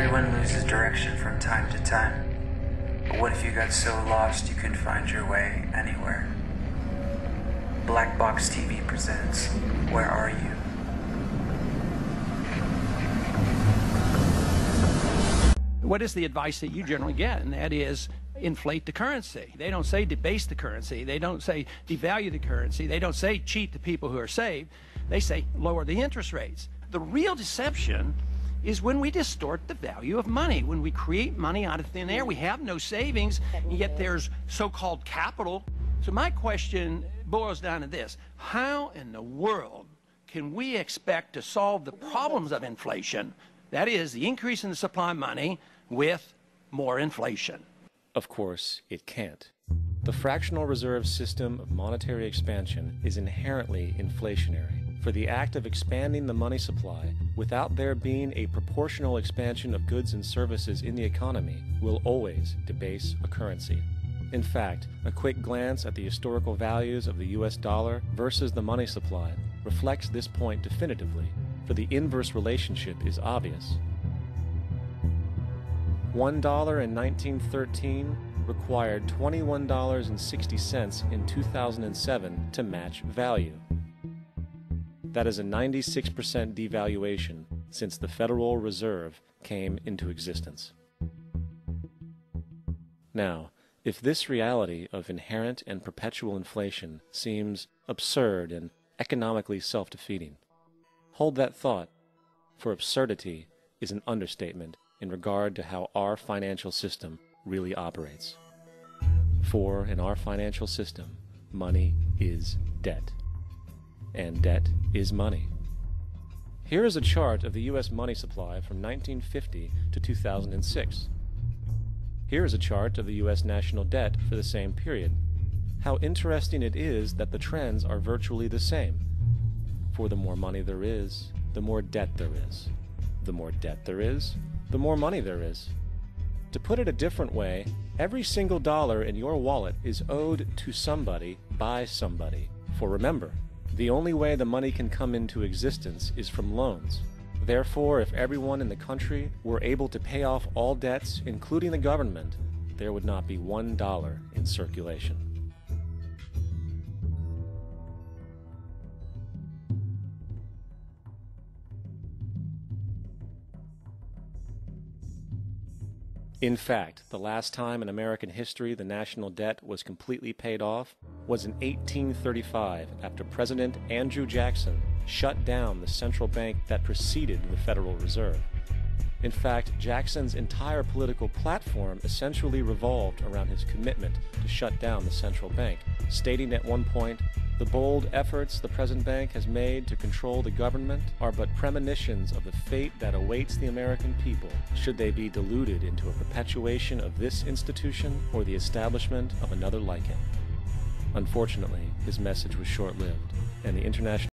Everyone loses direction from time to time. But what if you got so lost you couldn't find your way anywhere? Black Box TV presents Where Are You? What is the advice that you generally get? And that is inflate the currency. They don't say debase the currency. They don't say devalue the currency. They don't say cheat the people who are saved. They say lower the interest rates. The real deception is when we distort the value of money, when we create money out of thin air. We have no savings, and yet there's so-called capital. So my question boils down to this: how in the world can we expect to solve the problems of inflation, that is, the increase in the supply of money, with more inflation? Of course, it can't. The fractional reserve system of monetary expansion is inherently inflationary. For the act of expanding the money supply without there being a proportional expansion of goods and services in the economy will always debase a currency. In fact, a quick glance at the historical values of the US dollar versus the money supply reflects this point definitively, for the inverse relationship is obvious. $1 in 1913 required $21.60 in 2007 to match value. That is a 96% devaluation since the Federal Reserve came into existence. Now, if this reality of inherent and perpetual inflation seems absurd and economically self-defeating, hold that thought, for absurdity is an understatement in regard to how our financial system really operates. For in our financial system, money is debt, and debt is money. Here is a chart of the U.S. money supply from 1950 to 2006. Here is a chart of the U.S. national debt for the same period. How interesting it is that the trends are virtually the same. For the more money there is, the more debt there is. The more debt there is, the more money there is. To put it a different way, every single dollar in your wallet is owed to somebody by somebody. For remember, the only way the money can come into existence is from loans. Therefore, if everyone in the country were able to pay off all debts, including the government, there would not be $1 in circulation. In fact, the last time in American history the national debt was completely paid off was in 1835, after President Andrew Jackson shut down the central bank that preceded the Federal Reserve. In fact, Jackson's entire political platform essentially revolved around his commitment to shut down the central bank, stating at one point, "The bold efforts the present bank has made to control the government are but premonitions of the fate that awaits the American people, should they be deluded into a perpetuation of this institution or the establishment of another like it." Unfortunately, his message was short-lived, and the international